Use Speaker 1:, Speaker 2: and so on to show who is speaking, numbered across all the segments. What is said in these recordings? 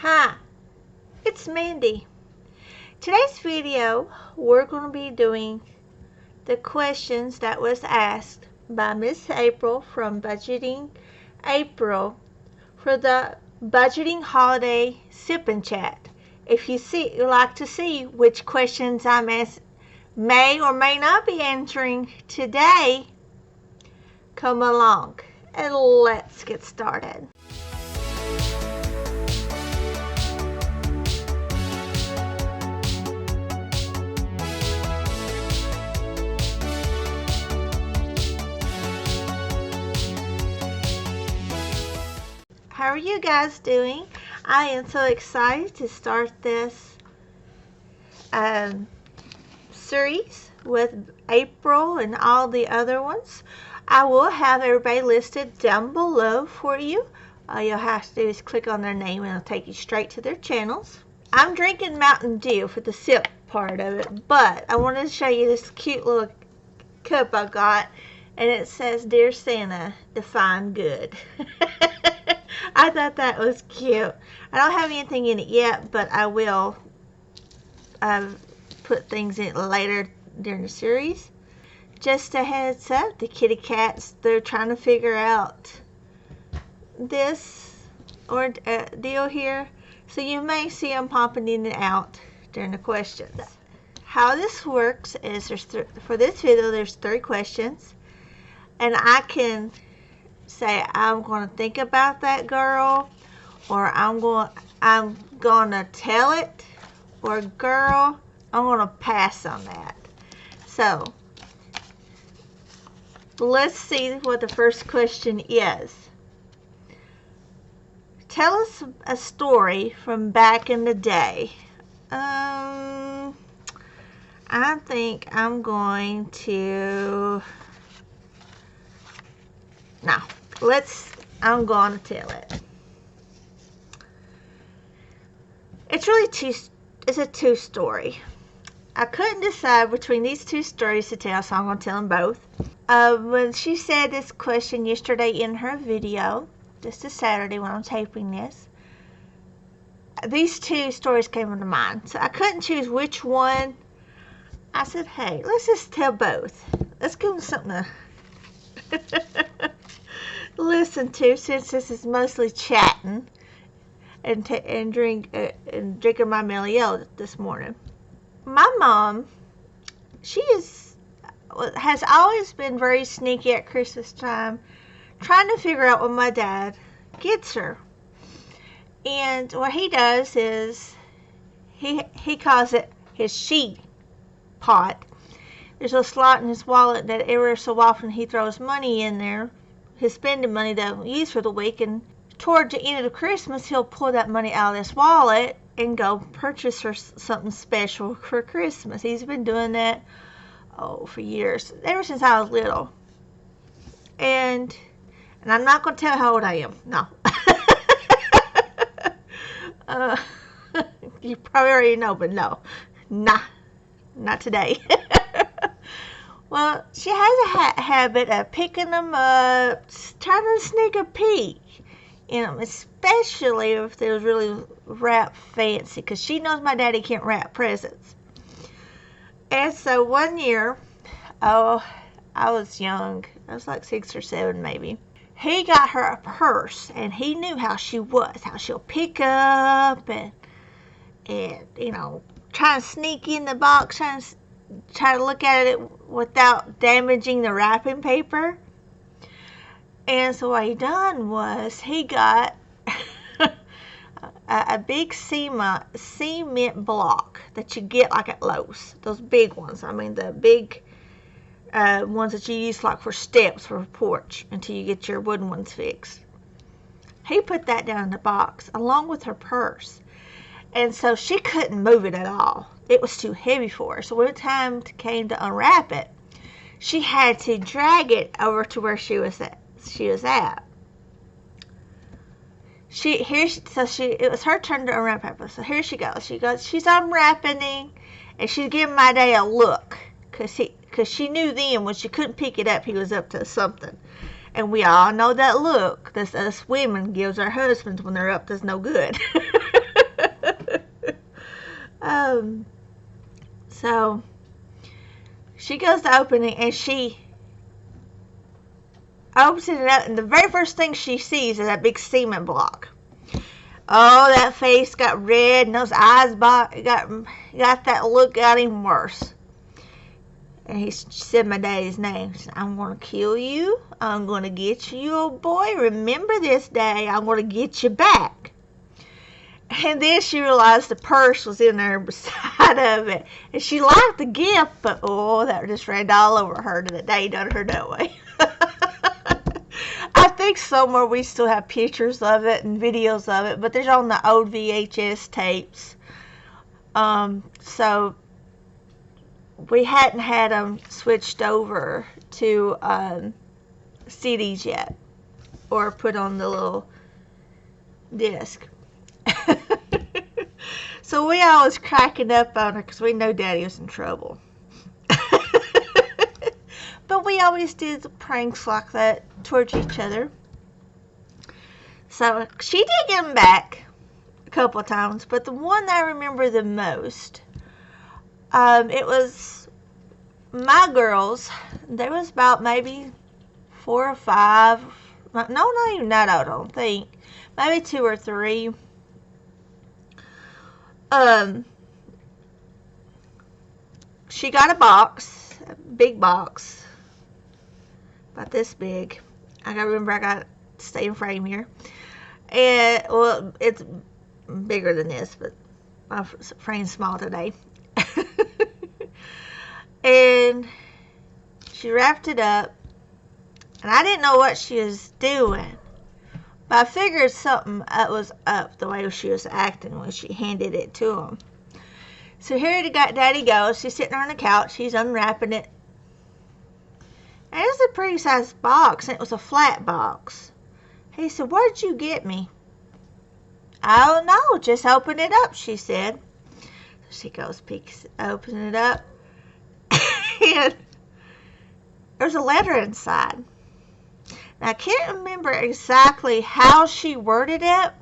Speaker 1: Hi, it's Mandy. Today's video, we're going to be doing the questions that was asked by Miss April from Budgeting April for the Budgeting Holiday Sip and Chat. If you like to see which questions I may or may not be answering today, come along and let's get started. How are you guys doing? I am so excited to start this series with April and all the other ones. I will have everybody listed down below for you. All you'll have to do is click on their name and it'll take you straight to their channels. I'm drinking Mountain Dew for the sip part of it, but I wanted to show you this cute little cup I got, and it says, "Dear Santa, define good." I thought that was cute. I don't have anything in it yet, but I will put things in it later during the series. Just a heads up, the kitty cats, they're trying to figure out this or deal here. So you may see them popping in and out during the questions. How this works is for this video, there's 3 questions. And I can say I'm going to think about that girl, or I'm going to tell it, or girl, I'm going to pass on that. So let's see what the first question is. Tell us a story from back in the day. I think I'm going to I'm going to tell it. It's really it's a 2 story. I couldn't decide between these 2 stories to tell, so I'm going to tell them both. When she said this question yesterday in her video, just a Saturday when I'm taping this, these 2 stories came into mind. So I couldn't choose which one. I said, hey, let's just tell both. Let's give them something to listen to, since this is mostly chatting and drinking my Melio this morning. My mom, she has always been very sneaky at Christmas time, trying to figure out what my dad gets her. And what he does is he calls it his sheet pot. There's a slot in his wallet that every so often he throws money in there, his spending money that he'll use for the week, and toward the end of Christmas he'll pull that money out of this wallet and go purchase her something special for Christmas. He's been doing that for years, ever since I was little. And I'm not going to tell how old I am. No. You probably already know, but no. Not today. Well, she has a habit of picking them up, trying to sneak a peek in them, especially if they was really wrapped fancy, because she knows my daddy can't wrap presents. And so one year, I was young. I was like 6 or 7 maybe. He got her a purse, and he knew how she was, how she'll pick up and try to sneak in the box, try to look at it without damaging the wrapping paper. And so what he done was he got a big cement block that you get like at Lowe's. Those big ones. I mean the big ones that you use like for steps for a porch until you get your wooden ones fixed. He put that down in the box along with her purse. And so she couldn't move it at all. It was too heavy for her. So when the time came to unwrap it, she had to drag it over to where she was at. It was her turn to unwrap it. So here she goes. She's unwrapping, and she's giving my dad a look, because she knew then when she couldn't pick it up, he was up to something. And we all know that look that us women gives our husbands when they're up to no good. So she goes to open it, and she opens it up, and the very first thing she sees is that big cement block. Oh, that face got red, and those eyes got that look got even worse. And he said my daddy's name. He said, I'm going to kill you. I'm going to get you, old boy. Remember this day. I'm going to get you back. And then she realized the purse was in there beside of it. And she liked the gift, but oh, that just ran all over her that day done her that way. I think somewhere we still have pictures of it and videos of it, but there's on the old VHS tapes. So we hadn't had them switched over to CDs yet, or put on the little disc. So we always cracking up on her because we know Daddy was in trouble. But we always did pranks like that towards each other. So she did get him back a couple of times, but the one I remember the most, it was my girls. They was about maybe 4 or 5. No, not even that old, I don't think. Maybe 2 or 3. She got a box, a big box, about this big. I gotta remember I got to stay in frame here. And, well, it's bigger than this, but my frame's small today. And she wrapped it up, and I didn't know what she was doing, but I figured something was up the way she was acting when she handed it to him. So here Daddy goes. She's sitting on the couch. He's unwrapping it. And it was a pretty sized box, and it was a flat box. He said, "What did you get me?" "I don't know. Just open it up," she said. So she goes, open it up. And there's a letter inside. Now, I can't remember exactly how she worded it,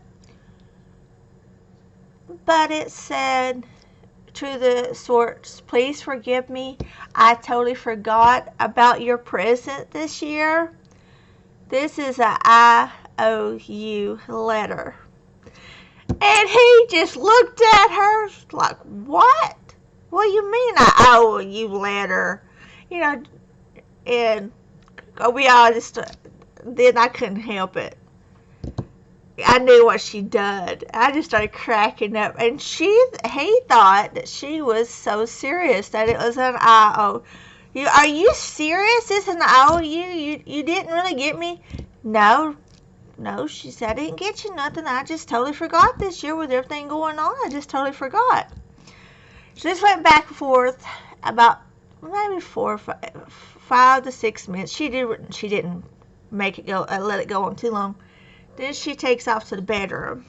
Speaker 1: but it said, "To the sorts, please forgive me. I totally forgot about your present this year. This is a IOU letter." And he just looked at her like, "What? What do you mean I owe you letter?" You know, and we all just, then I couldn't help it. I knew what she'd done. I just started cracking up. And he thought that she was so serious that it was an IOU. Are you serious? It's an IOU? You didn't really get me? No, she said, "I didn't get you nothing. I just totally forgot this year with everything going on. I just totally forgot." So this went back and forth about maybe 5 to 6 minutes. She didn't make it go, let it go on too long. Then she takes off to the bedroom,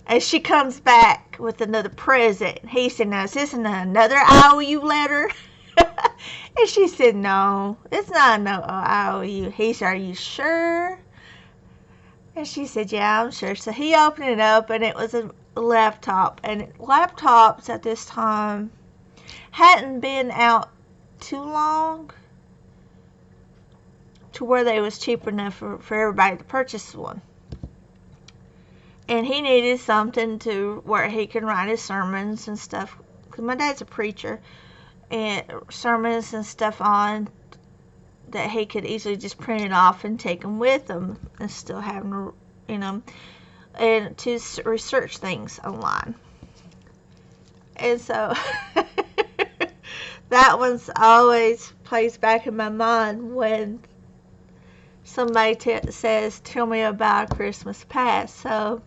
Speaker 1: and she comes back with another present. He said, "Now, is this another IOU letter?" And she said, "No, it's not no IOU." He said, "Are you sure?" And she said, "Yeah, I'm sure." So he opened it up, and it was a laptop. And laptops at this time hadn't been out too long to where they was cheap enough for everybody to purchase one. And he needed something to where he could write his sermons and stuff, because my dad's a preacher, and sermons and stuff on that he could easily just print it off and take them with him and still have them, and to research things online. And so that one's always plays back in my mind when somebody says, "Tell me about a Christmas past." So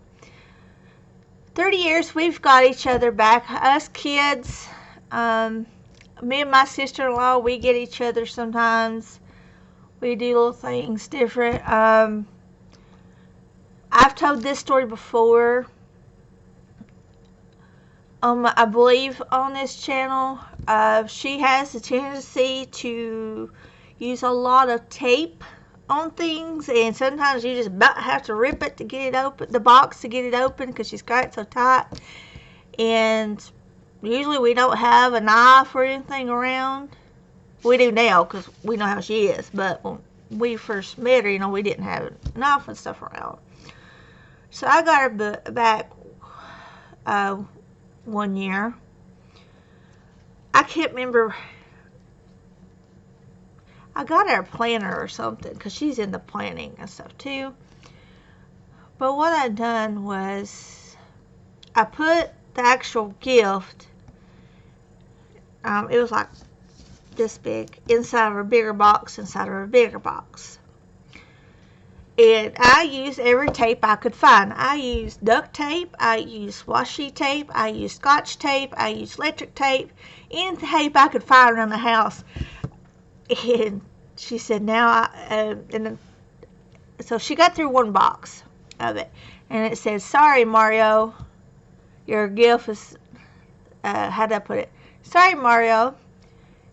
Speaker 1: 30 years we've got each other back. Us kids, me and my sister-in-law, we get each other sometimes. We do little things different. I've told this story before. I believe on this channel. She has a tendency to use a lot of tape on things, and sometimes you just about have to rip it to get it open, the box to get it open, because she's got it so tight. And usually we don't have a knife or anything around. We do now because we know how she is. But when we first met her, you know, we didn't have a knife and stuff around. So I got her back one year. I can't remember. I got her a planner or something because she's into planning and stuff too. But what I done was I put the actual gift, it was like this big, inside of a bigger box, And I used every tape I could find. I used duct tape, I used washi tape, I used scotch tape, I used electric tape, any tape I could find around the house. And she said, so she got through one box of it. And it said, sorry, Mario, your gift is, how'd I put it? Sorry, Mario,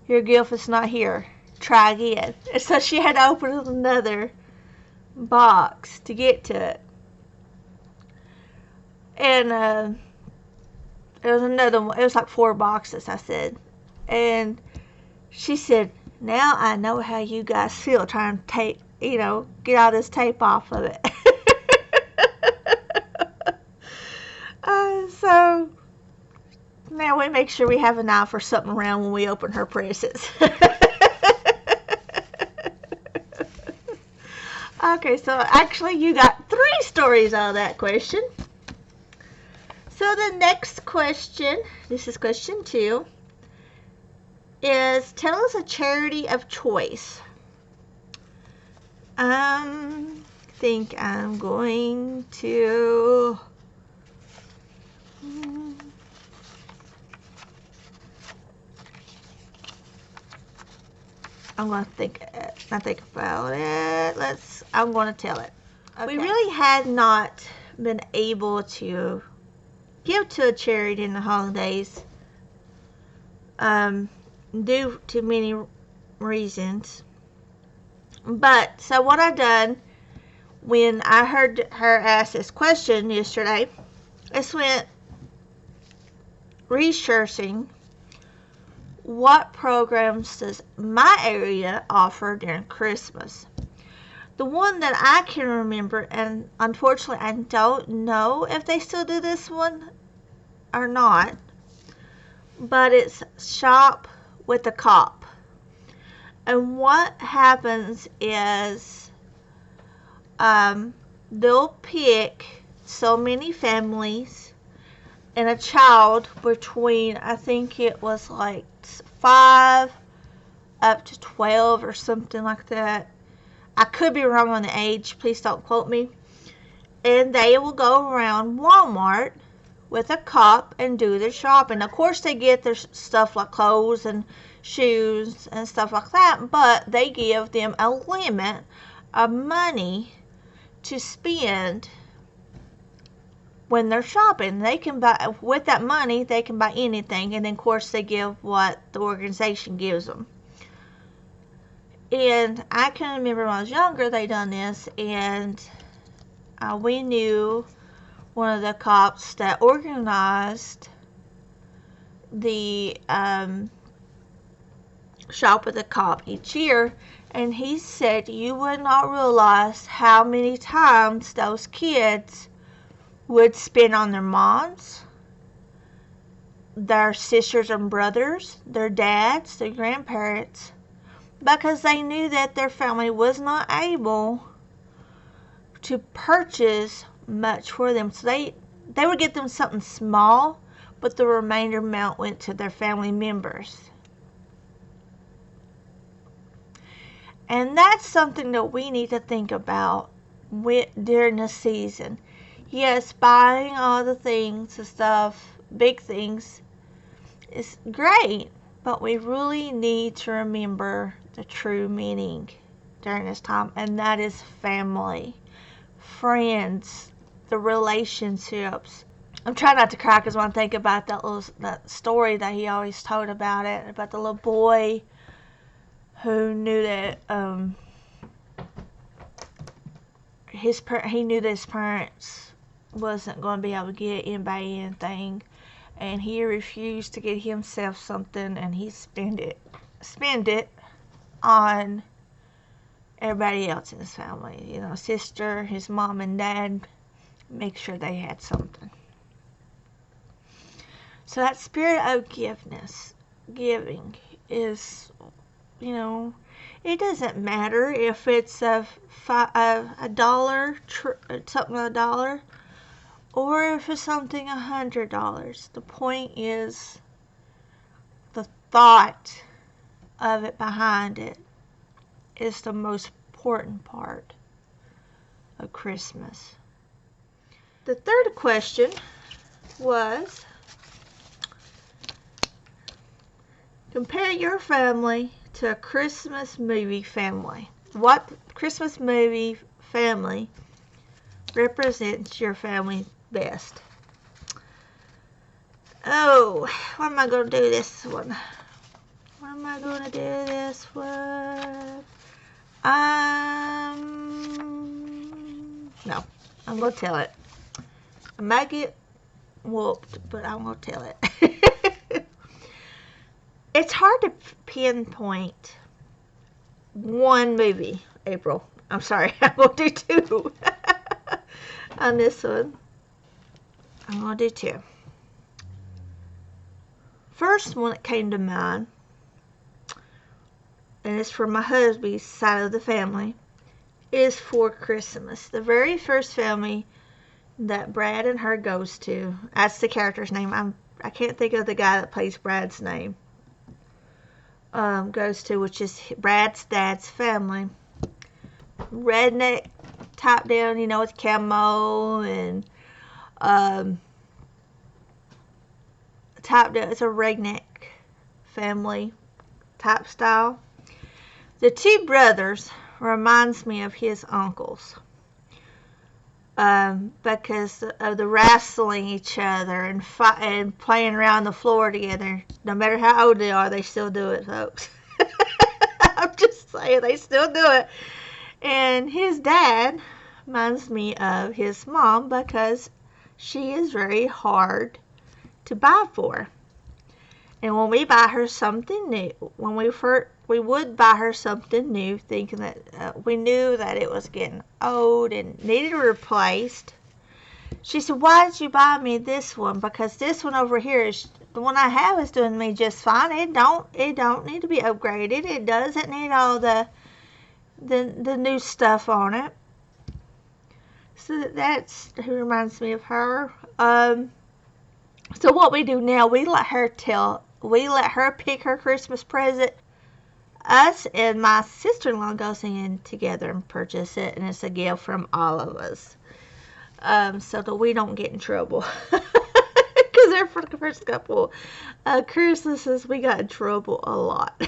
Speaker 1: your gift is not here. Try again. And so she had to open another box to get to it. And there was another one. It was like 4 boxes, I said. And she said, now I know how you guys feel trying to get all this tape off of it. So now we make sure we have a knife or something around when we open her presents. Okay, so actually you got 3 stories out of that question. So the next question, this is question 2, is tell us a charity of choice. I think I'm going to... I'm going to think about it. I'm going to tell it. Okay. We really had not been able to give to a charity in the holidays due to many reasons. But, so what I done when I heard her ask this question yesterday, I went researching what programs does my area offer during Christmas. The one that I can remember, and unfortunately I don't know if they still do this one or not, but it's Shop with a Cop. And what happens is they'll pick so many families and a child between, I think it was like 5 up to 12 or something like that. I could be wrong on the age, please don't quote me. And they will go around Walmart with a cop and do their shopping. Of course they get their stuff like clothes and shoes and stuff like that, but they give them a limit of money to spend when they're shopping. They can buy, with that money, they can buy anything, and then of course they give what the organization gives them. And I can remember when I was younger, they done this, and we knew one of the cops that organized the Shop with a Cop each year, and he said you would not realize how many times those kids would spend on their moms, their sisters and brothers, their dads, their grandparents, because they knew that their family was not able to purchase much for them. So they would get them something small, but the remainder amount went to their family members. And that's something that we need to think about during the season. Yes, buying all the things and stuff, big things, is great, but we really need to remember the true meaning during this time, and that is family, friends, the relationships. I'm trying not to cry because when I think about that story that he always told about it, about the little boy who knew that he knew that his parents wasn't going to be able to get anybody anything, and he refused to get himself something, and he spend it on everybody else in his family. You know, sister, his mom and dad, make sure they had something. So that spirit of giving is, you know, it doesn't matter if it's a dollar, something a dollar, or if it's something $100. The point is the thought of it behind it is the most important part of Christmas. The third question was, compare your family to a Christmas movie family. What Christmas movie family represents your family best? Oh, what am I going to do this one? What am I going to do this one? No, I'm going to tell it. I might get whooped, but I'm going to tell it. It's hard to pinpoint one movie, April. I'm sorry, I'm going to do two on this one. I'm going to do two. First one that came to mind, and it's from my husband's side of the family, is For Christmas. The very first family that Brad and her goes to, that's the character's name. I can't think of the guy that plays Brad's name. Goes to, which is Brad's dad's family. Redneck, top down, you know, with camo and top down. It's a redneck family type style. The two brothers reminds me of his uncles. Because of the wrestling each other and playing around the floor together. No matter how old they are, they still do it, folks. I'm just saying, they still do it. And his dad reminds me of his mom because she is very hard to buy for. And when we buy her something new, we would buy her something new, thinking that we knew that it was getting old and needed replaced. She said, "Why did you buy me this one? Because this one over here is the one I have is doing me just fine. It don't need to be upgraded. It doesn't need all the new stuff on it." So that's who reminds me of her. So what we do now, we let her pick her Christmas present. Us and my sister-in-law goes in together and purchase it, and it's a gift from all of us, so that we don't get in trouble. Because there for the first couple Christmases, we got in trouble a lot.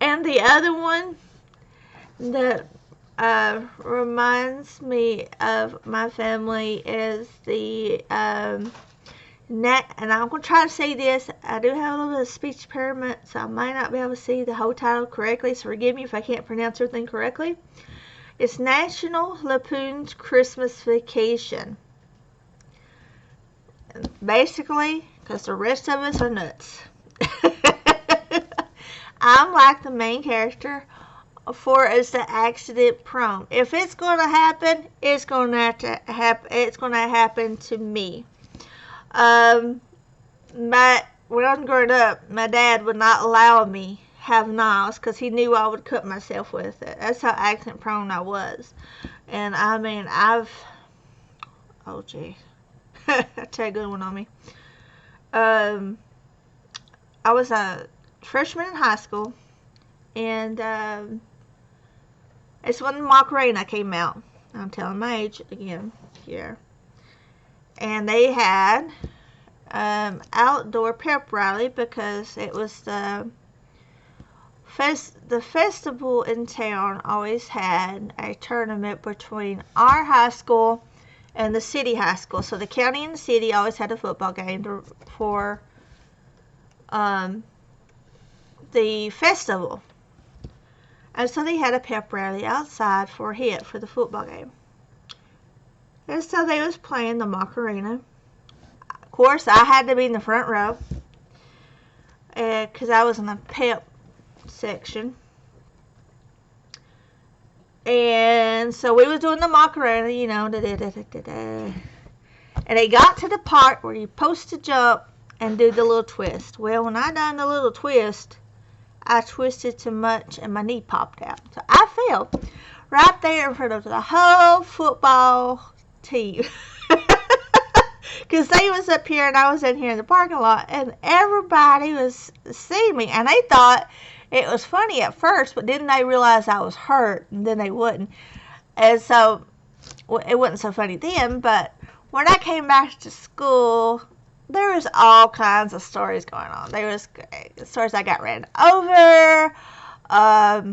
Speaker 1: And the other one that reminds me of my family is the and I'm going to try to say this. I do have a little bit of speech impairment, so I might not be able to say the whole title correctly, so forgive me if I can't pronounce everything correctly. It's National Lampoon's Christmas Vacation. And basically, because the rest of us are nuts. I'm like the main character for is the accident prone. If it's going to happen, it's going to happen to me. When I was growing up, my dad would not allow me have knives because he knew I would cut myself with it. That's how accident prone I was. And I mean, oh gee, I tell a good one on me. I was a freshman in high school, and it's when Macarena came out. I'm telling my age again here. And they had outdoor pep rally because it was the festival in town always had a tournament between our high school and the city high school. So the county and the city always had a football game for the festival. And so they had a pep rally outside for the football game. And so they was playing the Macarena. course, I had to be in the front row because I was in the pep section. And so we was doing the Macarena, you know, and they got to the part where you're supposed to jump and do the little twist. Well, when I done the little twist, I twisted too much and my knee popped out. So I fell right there in front of the whole football team. Because they was up here and I was in here in the parking lot, and everybody was seeing me, and they thought it was funny at first, but then they realized I was hurt, and then they wouldn't. And so it wasn't so funny then, but when I came back to school, there was all kinds of stories going on. There was stories I got ran over, that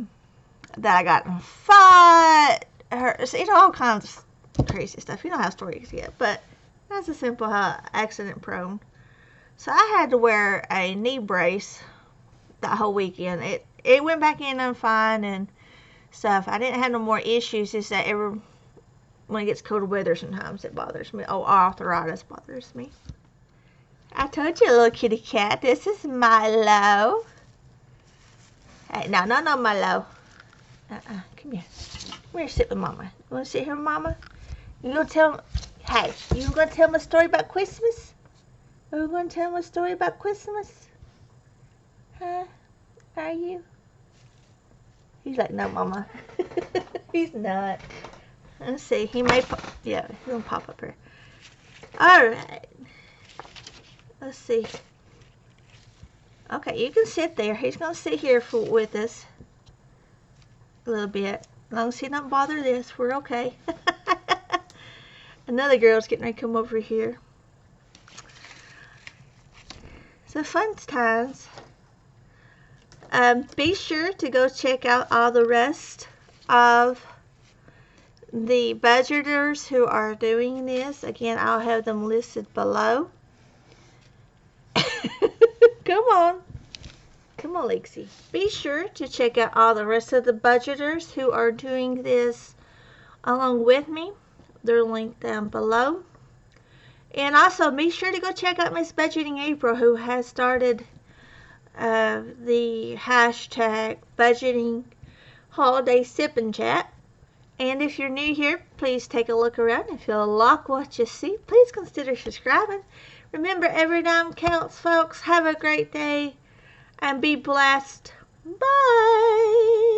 Speaker 1: I got in a fight, you know, all kinds of crazy stuff. You know how stories get, but that's a simple accident prone. So I had to wear a knee brace that whole weekend. It went back in and fine and stuff. I didn't have no more issues. It's that when it gets colder weather, sometimes it bothers me. Oh, arthritis bothers me. I told you, little kitty cat, this is Milo. Hey, no, Milo. Come here. Come here, sit with Mama. You want to sit here with Mama? You gonna tell? Hey, you gonna tell me a story about Christmas? Are you gonna tell me a story about Christmas? Huh? Are you? He's like, no, Mama. He's not. Let's see. He may pop. Yeah, he's gonna pop up here. All right. Let's see. Okay, you can sit there. He's gonna sit here with us a little bit. As long as he don't bother this, we're okay. Another girl's getting ready to come over here. So fun times. Be sure to go check out all the rest of the budgeters who are doing this. Again, I'll have them listed below. Come on. Come on, Lexi. Be sure to check out all the rest of the budgeters who are doing this along with me. They're linked down below. And also be sure to go check out Miss Budgeting April, who has started the hashtag budgeting holiday sip and chat. And if you're new here, please take a look around. If you like what you see, please consider subscribing. Remember, every dime counts, folks. Have a great day and be blessed. Bye.